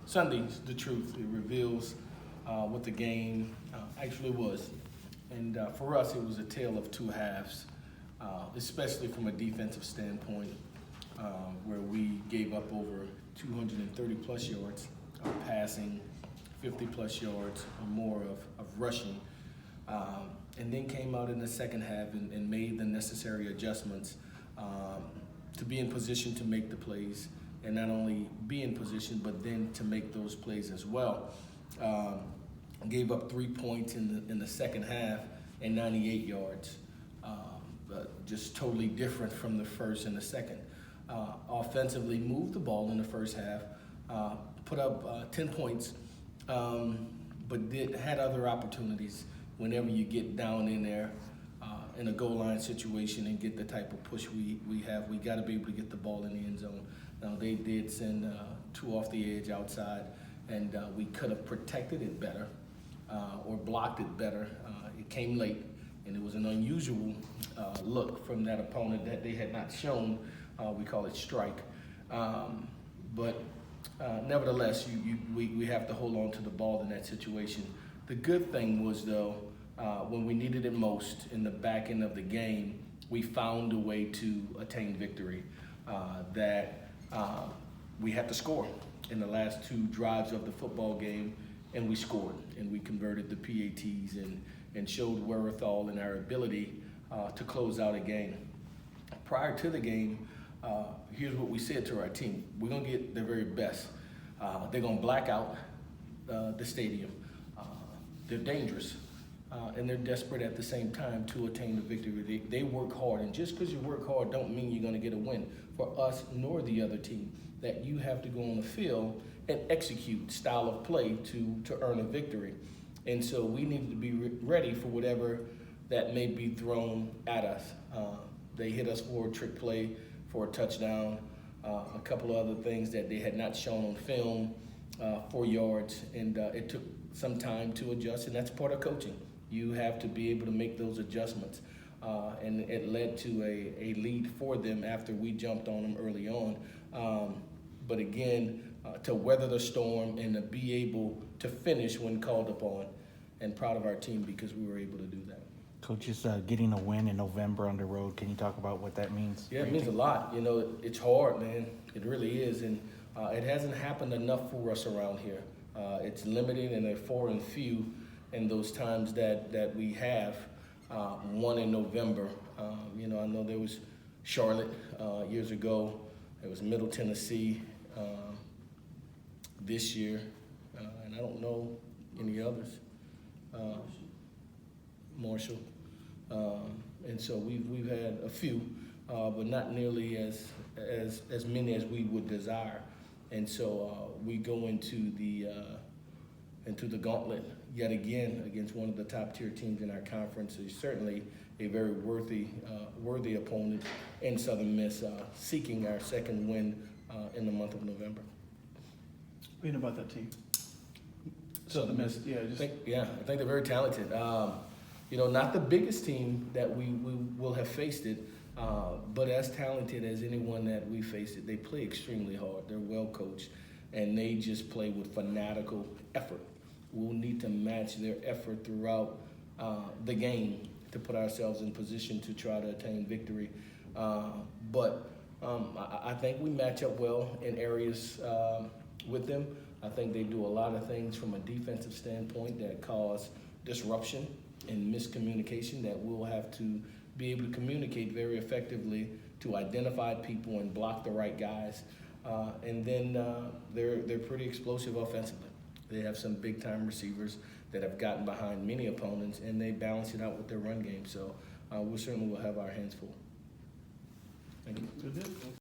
Sunday's the truth. It reveals what the game actually was. And for us, it was a tale of two halves, especially from a defensive standpoint, where we gave up over 230 plus yards of passing, 50 plus yards or more of rushing, and then came out in the second half and made the necessary adjustments to be in position to make the plays, and not only be in position, but then to make those plays as well. Gave up 3 points in the second half and 98 yards. Just totally different from the first and the second. Offensively, moved the ball in the first half, put up 10 points, but had other opportunities. Whenever you get down in there in a goal line situation and get the type of push we have, we got to be able to get the ball in the end zone. Now, they did send two off the edge outside, and we could have protected it better or blocked it better. It came late, and it was an unusual look from that opponent that they had not shown. We call it strike. But nevertheless, we have to hold on to the ball in that situation. The good thing was, though, when we needed it most in the back end of the game, we found a way to attain victory. We had to score in the last two drives of the football game, and we scored, and we converted the PATs and showed wherewithal in our ability to close out a game. Prior to the game, here's what we said to our team: we're gonna get their very best. They're gonna black out the stadium. They're dangerous, and they're desperate at the same time to attain the victory. They work hard, and just because you work hard don't mean you're gonna get a win. For us, nor the other team, that you have to go on the field and execute style of play to earn a victory. And so we needed to be ready for whatever that may be thrown at us. They hit us for a trick play, for a touchdown, a couple of other things that they had not shown on film, 4 yards, and it took some time to adjust, and that's part of coaching. You have to be able to make those adjustments, and it led to a lead for them after we jumped on them early on. But again, to weather the storm and to be able to finish when called upon, and proud of our team because we were able to do that. Coach, just getting a win in November on the road, can you talk about what that means? Yeah, it means a lot. You know, it's hard, man. It really is, and it hasn't happened enough for us around here. It's limited and they're far and few in those times that we have won in November. You know, I know there was Charlotte years ago. There was Middle Tennessee this year, and I don't know any others. Marshall, and so we've had a few, but not nearly as many as we would desire. And so we go into the gauntlet yet again against one of the top tier teams in our conference. It's certainly a very worthy opponent in Southern Miss, seeking our second win in the month of November. What about that team? Southern Miss, yeah, I think they're very talented. You know, not the biggest team that we will have faced it, but as talented as anyone that we faced it. They play extremely hard. They're well coached, and they just play with fanatical effort. We'll need to match their effort throughout the game to put ourselves in position to try to attain victory. But I think we match up well in areas with them. I think they do a lot of things from a defensive standpoint that cause disruption and miscommunication that we'll have to be able to communicate very effectively to identify people and block the right guys. And then they're pretty explosive offensively. They have some big-time receivers that have gotten behind many opponents, and they balance it out with their run game. So we certainly will have our hands full. Thank you.